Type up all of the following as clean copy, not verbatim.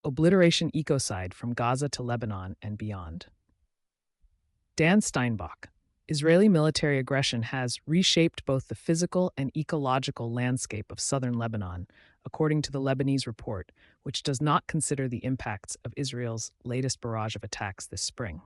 Obliteration Ecocide from Gaza to Lebanon and beyond. Dan Steinbach. Israeli military aggression has reshaped both the physical and ecological landscape of southern Lebanon, according to the Lebanese report, which does not consider the impacts of Israel's latest barrage of attacks this spring.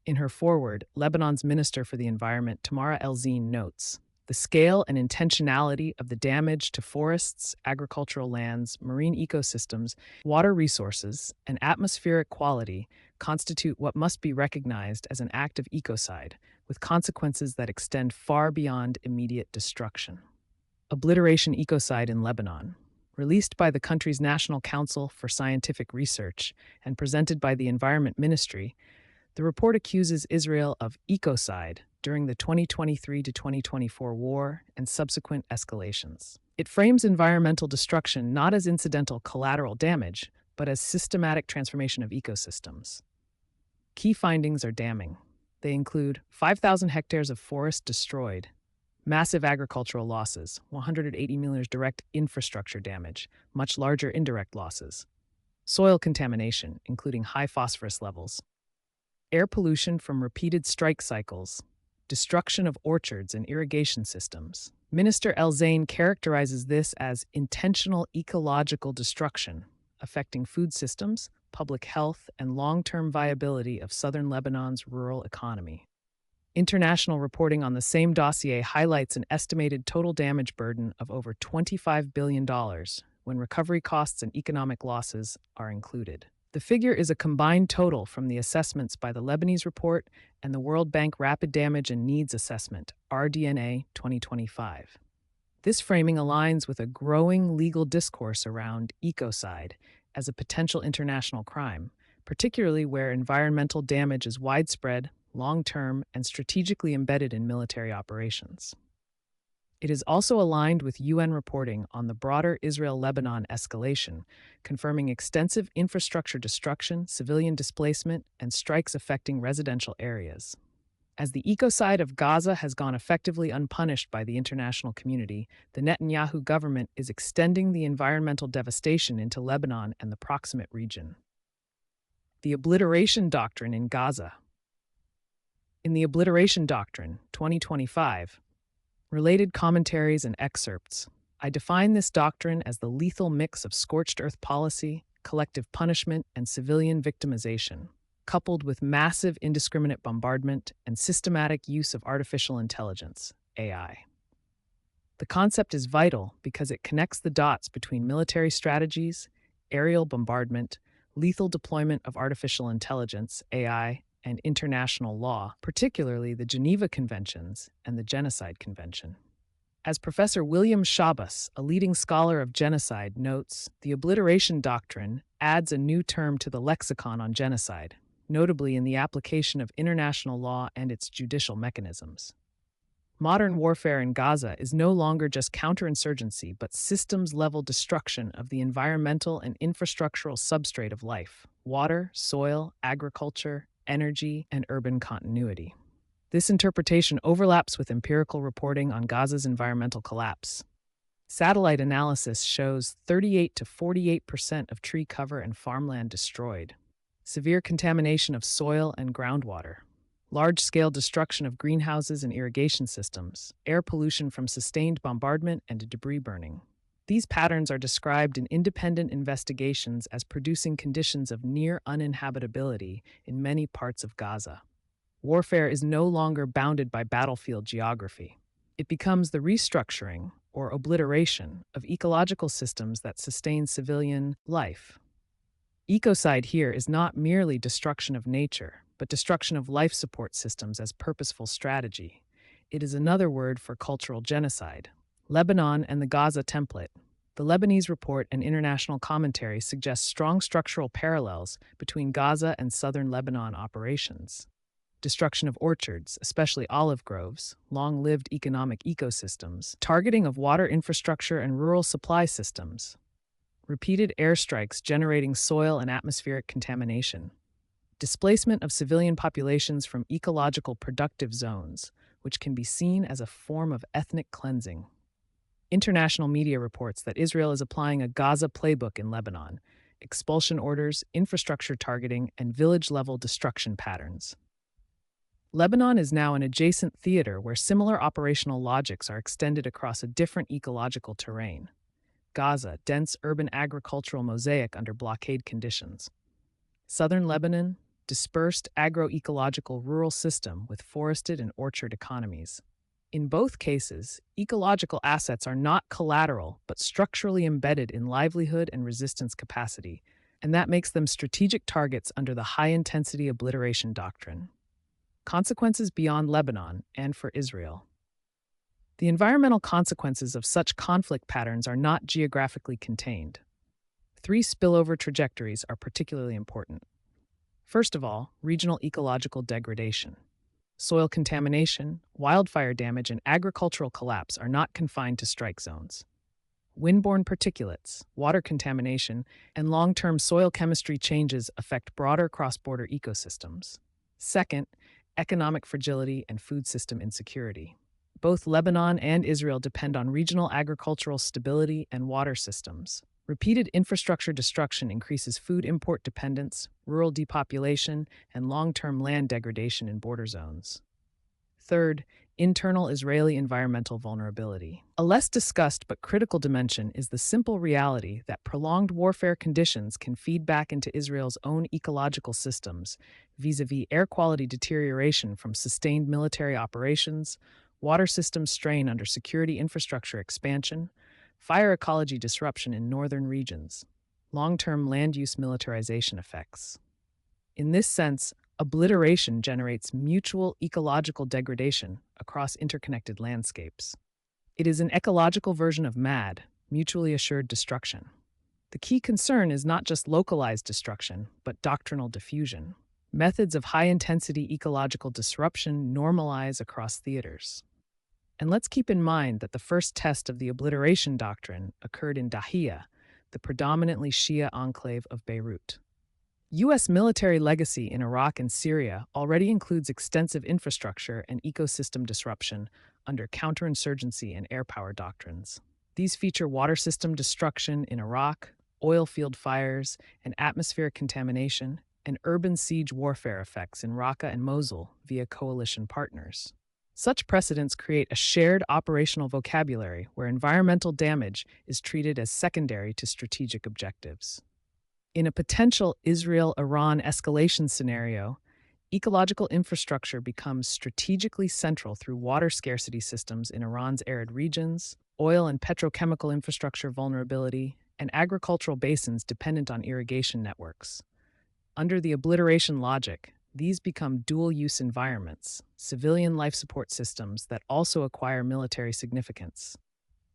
In her foreword, Lebanon's Minister for the Environment, Tamara El-Zine, notes, "The scale and intentionality of the damage to forests, agricultural lands, marine ecosystems, water resources, and atmospheric quality constitute what must be recognized as an act of ecocide, with consequences that extend far beyond immediate destruction." Obliteration Ecocide in Lebanon. Released by the country's National Council for Scientific Research and presented by the Environment Ministry, the report accuses Israel of ecocide during the 2023 to 2024 war and subsequent escalations. It frames environmental destruction not as incidental collateral damage, but as systematic transformation of ecosystems. Key findings are damning. They include 5,000 hectares of forest destroyed, massive agricultural losses, 180 million direct infrastructure damage, much larger indirect losses, soil contamination, including high phosphorus levels, air pollution from repeated strike cycles, destruction of orchards and irrigation systems. Minister El-Zine characterizes this as intentional ecological destruction, affecting food systems, public health, and long-term viability of southern Lebanon's rural economy. International reporting on the same dossier highlights an estimated total damage burden of over $25 billion when recovery costs and economic losses are included. The figure is a combined total from the assessments by the Lebanese report and the World Bank Rapid Damage and Needs Assessment, RDNA 2025. This framing aligns with a growing legal discourse around ecocide as a potential international crime, particularly where environmental damage is widespread, long-term, and strategically embedded in military operations. It is also aligned with UN reporting on the broader Israel-Lebanon escalation, confirming extensive infrastructure destruction, civilian displacement, and strikes affecting residential areas. As the ecocide of Gaza has gone effectively unpunished by the international community, the Netanyahu government is extending the environmental devastation into Lebanon and the proximate region. The Obliteration Doctrine in Gaza. In the Obliteration Doctrine, 2025, Related Commentaries and Excerpts, I define this doctrine as the lethal mix of scorched earth policy, collective punishment, and civilian victimization, coupled with massive indiscriminate bombardment and systematic use of artificial intelligence, AI. The concept is vital because it connects the dots between military strategies, aerial bombardment, lethal deployment of artificial intelligence, AI, and international law, particularly the Geneva Conventions and the Genocide Convention. As Professor William Shabas, a leading scholar of genocide, notes, the Obliteration Doctrine adds a new term to the lexicon on genocide, notably in the application of international law and its judicial mechanisms. Modern warfare in Gaza is no longer just counterinsurgency, but systems-level destruction of the environmental and infrastructural substrate of life: water, soil, agriculture, energy, and urban continuity. This interpretation overlaps with empirical reporting on Gaza's environmental collapse. Satellite analysis shows 38 to 48% of tree cover and farmland destroyed, severe contamination of soil and groundwater, large-scale destruction of greenhouses and irrigation systems, air pollution from sustained bombardment and debris burning. These patterns are described in independent investigations as producing conditions of near uninhabitability in many parts of Gaza. Warfare is no longer bounded by battlefield geography. It becomes the restructuring, or obliteration, of ecological systems that sustain civilian life. Ecocide here is not merely destruction of nature, but destruction of life support systems as purposeful strategy. It is another word for cultural genocide. Lebanon and the Gaza template. The Lebanese report and international commentary suggest strong structural parallels between Gaza and southern Lebanon operations. Destruction of orchards, especially olive groves, long-lived economic ecosystems, targeting of water infrastructure and rural supply systems, repeated airstrikes generating soil and atmospheric contamination, displacement of civilian populations from ecological productive zones, which can be seen as a form of ethnic cleansing. International media reports that Israel is applying a Gaza playbook in Lebanon, expulsion orders, infrastructure targeting, and village-level destruction patterns. Lebanon is now an adjacent theater where similar operational logics are extended across a different ecological terrain. Gaza, dense urban agricultural mosaic under blockade conditions. Southern Lebanon, dispersed agroecological rural system with forested and orchard economies. In both cases, ecological assets are not collateral but structurally embedded in livelihood and resistance capacity, and that makes them strategic targets under the high-intensity obliteration doctrine. Consequences beyond Lebanon and for Israel. The environmental consequences of such conflict patterns are not geographically contained. Three spillover trajectories are particularly important. First of all, regional ecological degradation. Soil contamination, wildfire damage, and agricultural collapse are not confined to strike zones. Windborne particulates, water contamination, and long-term soil chemistry changes affect broader cross-border ecosystems. Second, economic fragility and food system insecurity. Both Lebanon and Israel depend on regional agricultural stability and water systems. Repeated infrastructure destruction increases food import dependence, rural depopulation, and long-term land degradation in border zones. Third, internal Israeli environmental vulnerability. A less discussed but critical dimension is the simple reality that prolonged warfare conditions can feed back into Israel's own ecological systems, vis-à-vis air quality deterioration from sustained military operations, water system strain under security infrastructure expansion, fire ecology disruption in northern regions, long-term land use militarization effects. In this sense, obliteration generates mutual ecological degradation across interconnected landscapes. It is an ecological version of MAD, mutually assured destruction. The key concern is not just localized destruction, but doctrinal diffusion. Methods of high-intensity ecological disruption normalize across theaters. And let's keep in mind that the first test of the obliteration doctrine occurred in Dahiyya, the predominantly Shia enclave of Beirut. U.S. military legacy in Iraq and Syria already includes extensive infrastructure and ecosystem disruption under counterinsurgency and air power doctrines. These feature water system destruction in Iraq, oil field fires, and atmospheric contamination, and urban siege warfare effects in Raqqa and Mosul via coalition partners. Such precedents create a shared operational vocabulary where environmental damage is treated as secondary to strategic objectives. In a potential Israel-Iran escalation scenario, ecological infrastructure becomes strategically central through water scarcity systems in Iran's arid regions, oil and petrochemical infrastructure vulnerability, and agricultural basins dependent on irrigation networks. Under the obliteration logic, these become dual-use environments, civilian life support systems that also acquire military significance.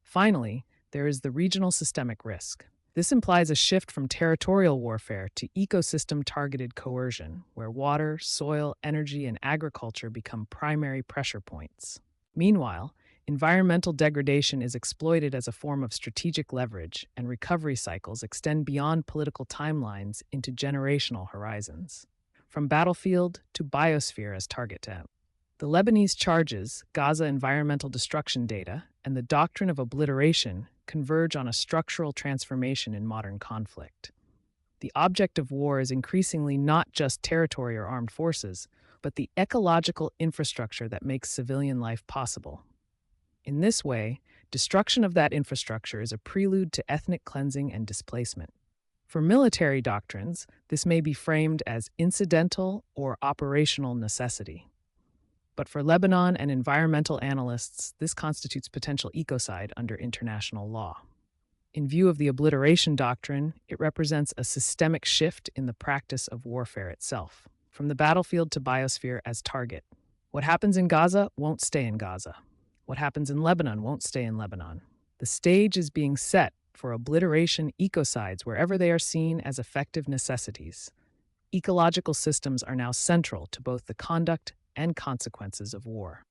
Finally, there is the regional systemic risk. This implies a shift from territorial warfare to ecosystem-targeted coercion, where water, soil, energy, and agriculture become primary pressure points. Meanwhile, environmental degradation is exploited as a form of strategic leverage, and recovery cycles extend beyond political timelines into generational horizons. From battlefield to biosphere as target to. The Lebanese charges, Gaza environmental destruction data, and the doctrine of obliteration converge on a structural transformation in modern conflict. The object of war is increasingly not just territory or armed forces, but the ecological infrastructure that makes civilian life possible. In this way, destruction of that infrastructure is a prelude to ethnic cleansing and displacement. For military doctrines, this may be framed as incidental or operational necessity. But for Lebanon and environmental analysts, this constitutes potential ecocide under international law. In view of the obliteration doctrine, it represents a systemic shift in the practice of warfare itself, from the battlefield to biosphere as target. What happens in Gaza won't stay in Gaza. What happens in Lebanon won't stay in Lebanon. The stage is being set for obliteration ecocides wherever they are seen as effective necessities. Ecological systems are now central to both the conduct and consequences of war.